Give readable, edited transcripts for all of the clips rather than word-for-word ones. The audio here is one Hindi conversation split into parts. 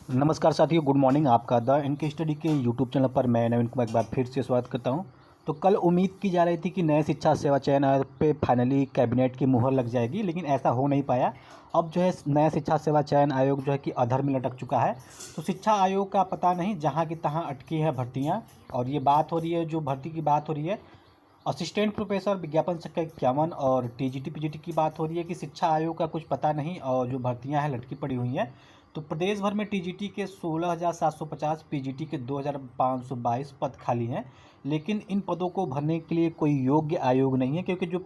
नमस्कार साथियों, गुड मॉर्निंग। आपका द इनके स्टडी के यूट्यूब चैनल पर मैं नवीन कुमार एक बार फिर से स्वागत करता हूं। तो कल उम्मीद की जा रही थी कि नए शिक्षा सेवा चयन आयोग पे फाइनली कैबिनेट की मुहर लग जाएगी, लेकिन ऐसा हो नहीं पाया। अब जो है नया शिक्षा सेवा चयन आयोग जो है कि अधर में लटक चुका है। तो शिक्षा आयोग का पता नहीं, जहाँ की तहाँ अटकी है भर्तियाँ। और ये बात हो रही है, जो भर्ती की बात हो रही है, असिस्टेंट प्रोफेसर विज्ञापन संख्या 51 और टीजीटी पीजीटी की बात हो रही है कि शिक्षा आयोग का कुछ पता नहीं और जो भर्तियां हैं लटकी पड़ी हुई हैं। तो प्रदेश भर में टीजीटी के 16,750, पीजीटी के 2,522 पद खाली हैं, लेकिन इन पदों को भरने के लिए कोई योग्य आयोग नहीं है, क्योंकि जो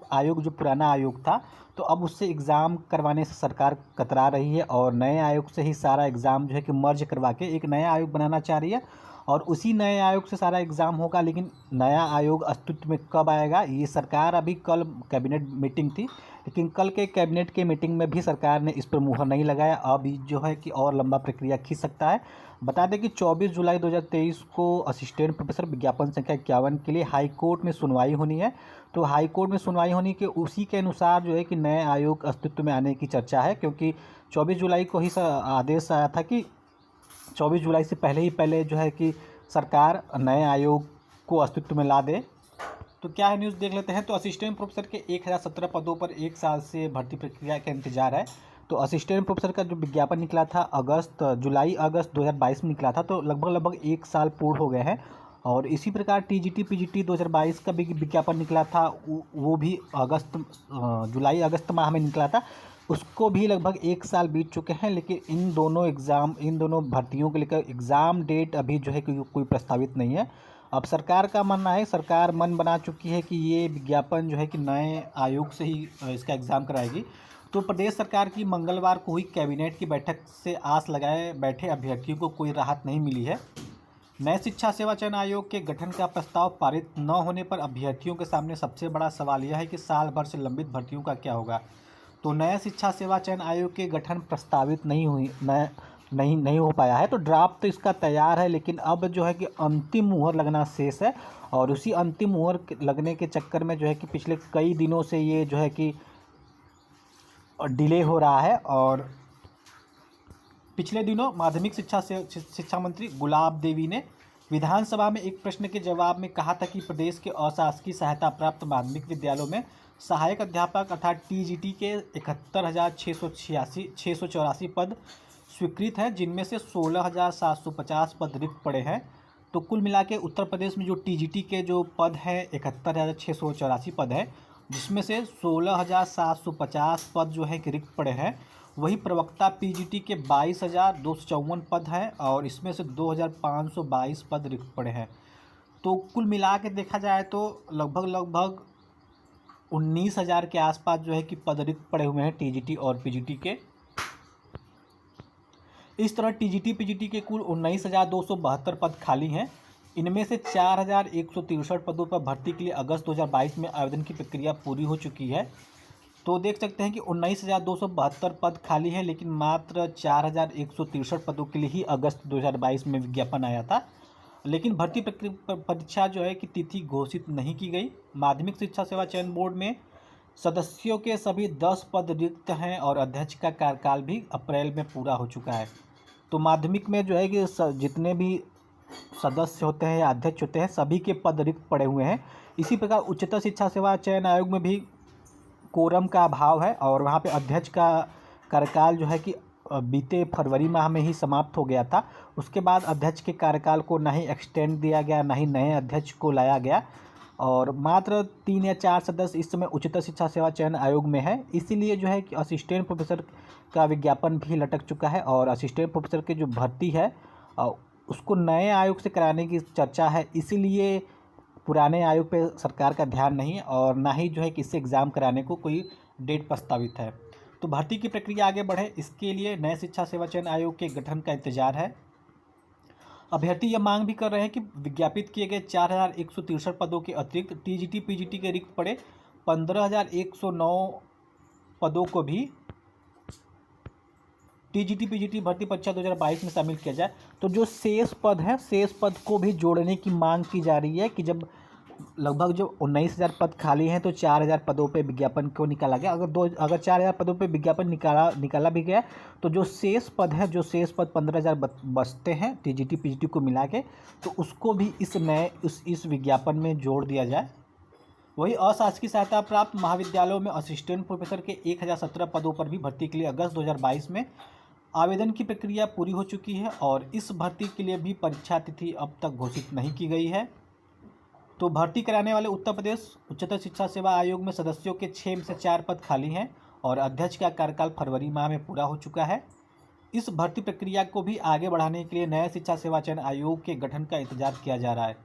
पुराना आयोग था, तो अब उससे एग्ज़ाम करवाने से सरकार कतरा रही है और नए आयोग से ही सारा एग्ज़ाम जो है कि मर्ज करवा के एक नया आयोग बनाना चाह रही है और उसी नए आयोग से सारा एग्ज़ाम होगा। लेकिन नया आयोग अस्तित्व में कब आएगा, ये सरकार अभी कल कैबिनेट मीटिंग थी, लेकिन कल के कैबिनेट के मीटिंग में भी सरकार ने इस पर मुहर नहीं लगाया। अब जो है कि और लंबा प्रक्रिया खींच सकता है। बता दें कि 24 जुलाई 2023 को असिस्टेंट प्रोफेसर विज्ञापन संख्या 51 के लिए हाई कोर्ट में सुनवाई होनी है। तो हाई कोर्ट में सुनवाई होनी के उसी के अनुसार जो है कि नए आयोग अस्तित्व में आने की चर्चा है, क्योंकि 24 जुलाई को ही आदेश आया था कि 24 जुलाई से पहले जो है कि सरकार नए आयोग को अस्तित्व में ला दे। तो क्या है, न्यूज़ देख लेते हैं। तो असिस्टेंट प्रोफेसर के 1017 पदों पर 1 साल से भर्ती प्रक्रिया का इंतजार है। तो असिस्टेंट प्रोफेसर का जो विज्ञापन निकला था जुलाई अगस्त 2022 में निकला था, तो लगभग 1 साल पूर्ण हो गए हैं। और इसी प्रकार टीजीटी पीजीटी 2022 का भी विज्ञापन निकला था, वो भी जुलाई अगस्त माह में निकला था, उसको भी लगभग 1 साल बीत चुके हैं। लेकिन इन दोनों भर्तियों को लेकर एग्ज़ाम डेट अभी जो है कि कोई प्रस्तावित नहीं है। अब सरकार का मानना है, सरकार मन बना चुकी है कि ये विज्ञापन जो है कि नए आयोग से ही इसका एग्ज़ाम कराएगी। तो प्रदेश सरकार की मंगलवार को हुई कैबिनेट की बैठक से आस लगाए बैठे अभ्यर्थियों को कोई राहत नहीं मिली है। नए शिक्षा सेवा चयन आयोग के गठन का प्रस्ताव पारित न होने पर अभ्यर्थियों के सामने सबसे बड़ा सवाल यह है कि साल भर से लंबित भर्तियों का क्या होगा। तो नया शिक्षा सेवा चयन आयोग के गठन प्रस्तावित नहीं हो पाया है। तो ड्राफ्ट तो इसका तैयार है, लेकिन अब जो है कि अंतिम मुहर लगना शेष है। और उसी अंतिम मुहर लगने के चक्कर में जो है कि पिछले कई दिनों से ये जो है कि डिले हो रहा है। और पिछले दिनों माध्यमिक शिक्षा मंत्री गुलाब देवी ने विधानसभा में एक प्रश्न के जवाब में कहा था कि प्रदेश के अशासकीय सहायता प्राप्त माध्यमिक विद्यालयों में सहायक अध्यापक अर्थात टीजीटी के 71,684 पद स्वीकृत हैं, जिनमें से 16,750 पद रिक्त पड़े हैं। तो कुल मिला के उत्तर प्रदेश में जो टीजीटी के जो पद हैं 71,684 पद हैं, जिसमें से 16,750 पद जो है कि रिक्त पड़े हैं। वही प्रवक्ता पीजीटी के 22,254 पद हैं और इसमें से 2,522 पद रिक्त पड़े हैं। तो कुल मिला के देखा जाए तो लगभग 19,000 के आसपास जो है कि पद रिक्त पड़े हुए हैं टीजीटी और पीजीटी के। इस तरह टीजीटी पीजीटी के कुल 19,272 पद खाली हैं। इनमें से 4,163 पदों पर भर्ती के लिए अगस्त 2022 में आवेदन की प्रक्रिया पूरी हो चुकी है। तो देख सकते हैं कि 19,272 पद खाली हैं, लेकिन मात्र 4,163 पदों के लिए ही अगस्त 2022 में विज्ञापन आया था। लेकिन भर्ती परीक्षा जो है कि तिथि घोषित नहीं की गई। माध्यमिक शिक्षा सेवा चयन बोर्ड में सदस्यों के सभी 10 पद रिक्त हैं और अध्यक्ष का कार्यकाल भी अप्रैल में पूरा हो चुका है। तो माध्यमिक में जो है कि जितने भी सदस्य होते हैं या अध्यक्ष होते हैं, सभी के पद रिक्त पड़े हुए हैं। इसी प्रकार उच्चतर शिक्षा सेवा चयन आयोग में भी कोरम का अभाव है और वहाँ पे अध्यक्ष का कार्यकाल जो है कि बीते फरवरी माह में ही समाप्त हो गया था। उसके बाद अध्यक्ष के कार्यकाल को ना ही एक्सटेंड दिया गया, ना ही नए अध्यक्ष को लाया गया। और मात्र 3 या 4 सदस्य इस समय उच्चतर शिक्षा सेवा चयन आयोग में है। इसीलिए जो है कि असिस्टेंट प्रोफेसर का विज्ञापन भी लटक चुका है और असिस्टेंट प्रोफेसर की जो भर्ती है उसको नए आयोग से कराने की चर्चा है। इसीलिए पुराने आयोग पे सरकार का ध्यान नहीं है और ना ही जो है कि इससे एग्ज़ाम कराने को कोई डेट प्रस्तावित है। तो भर्ती की प्रक्रिया आगे बढ़े, इसके लिए नए शिक्षा सेवा चयन आयोग के गठन का इंतजार है। अभ्यर्थी यह मांग भी कर रहे हैं कि विज्ञापित किए गए 4,163 पदों के अतिरिक्त टीजीटी पीजीटी के रिक्त पड़े 15,109 पदों को भी टीजीटी पीजीटी भर्ती परीक्षा 2022 में शामिल किया जाए। तो जो शेष पद हैं, शेष पद को भी जोड़ने की मांग की जा रही है कि जब लगभग जो 19,000 पद खाली हैं तो 4,000 पदों पे विज्ञापन क्यों निकाला गया। अगर 4,000 पदों पे विज्ञापन निकाला भी गया तो जो शेष पद है, जो शेष पद 15,000 बचते हैं टीजीटी पीजीटी को मिला के, तो उसको भी इस विज्ञापन में जोड़ दिया जाए। वही अशासकीय सहायता प्राप्त महाविद्यालयों में असिस्टेंट प्रोफेसर के 1017 पदों पर भी भर्ती के लिए अगस्त 2022 में आवेदन की प्रक्रिया पूरी हो चुकी है और इस भर्ती के लिए भी परीक्षा तिथि अब तक घोषित नहीं की गई है। तो भर्ती कराने वाले उत्तर प्रदेश उच्चतर शिक्षा सेवा आयोग में सदस्यों के 6 में से 4 पद खाली हैं और अध्यक्ष का कार्यकाल फरवरी माह में पूरा हो चुका है। इस भर्ती प्रक्रिया को भी आगे बढ़ाने के लिए नए शिक्षा सेवा चयन आयोग के गठन का इंतजार किया जा रहा है।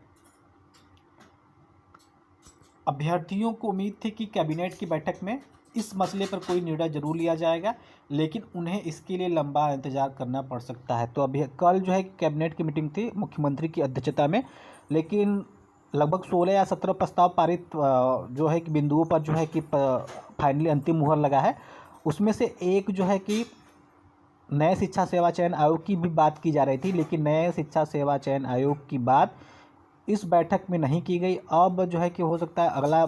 अभ्यर्थियों को उम्मीद थी कि कैबिनेट की बैठक में इस मसले पर कोई निर्णय जरूर लिया जाएगा, लेकिन उन्हें इसके लिए लंबा इंतजार करना पड़ सकता है। तो अभी कल जो है कैबिनेट की मीटिंग थी मुख्यमंत्री की अध्यक्षता में, लेकिन लगभग 16 या 17 प्रस्ताव पारित जो है कि बिंदुओं पर जो है कि फाइनली अंतिम मुहर लगा है। उसमें से एक जो है कि नए शिक्षा सेवा चयन आयोग की भी बात की जा रही थी, लेकिन नए शिक्षा सेवा चयन आयोग की बात इस बैठक में नहीं की गई। अब जो है कि हो सकता है अगला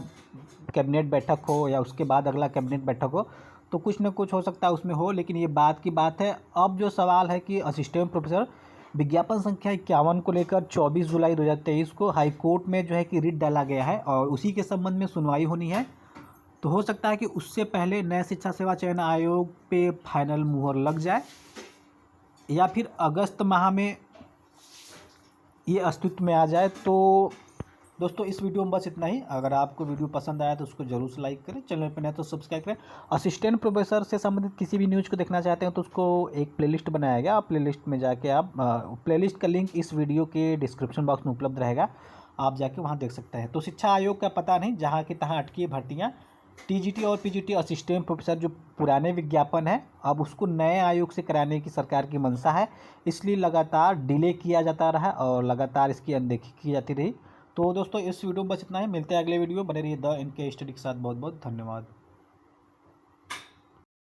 कैबिनेट बैठक हो या उसके बाद अगला कैबिनेट बैठक हो तो कुछ न कुछ हो सकता है उसमें हो, लेकिन ये बात की बात है। अब जो सवाल है कि असिस्टेंट प्रोफेसर विज्ञापन संख्या 51 को लेकर 24 जुलाई 2023 को हाई कोर्ट में जो है कि रिट डाला गया है और उसी के संबंध में सुनवाई होनी है। तो हो सकता है कि उससे पहले नए शिक्षा सेवा चयन आयोग पे फाइनल मुहर लग जाए या फिर अगस्त माह में ये अस्तित्व में आ जाए। तो दोस्तों इस वीडियो में बस इतना ही। अगर आपको वीडियो पसंद आया तो उसको जरूर से लाइक करें, चैनल पर नए तो सब्सक्राइब करें। असिस्टेंट प्रोफेसर से संबंधित किसी भी न्यूज़ को देखना चाहते हैं तो उसको एक प्लेलिस्ट बनाया गया, आप प्लेलिस्ट में जाके आप प्लेलिस्ट का लिंक इस वीडियो के डिस्क्रिप्शन बॉक्स में उपलब्ध रहेगा, आप जाके वहाँ देख सकते हैं। तो शिक्षा आयोग का पता नहीं, जहाँ की तहाँ अटकी है भर्तियाँ। टीजीटी और पीजीटी असिस्टेंट प्रोफेसर जो पुराने विज्ञापन है अब उसको नए आयोग से कराने की सरकार की मंशा है, इसलिए लगातार डिले किया जाता रहा और लगातार इसकी अनदेखी की जाती रही। तो दोस्तों इस वीडियो में बस इतना ही, मिलते हैं अगले वीडियो। बने रहिए द इनके स्टडी के साथ। बहुत बहुत धन्यवाद।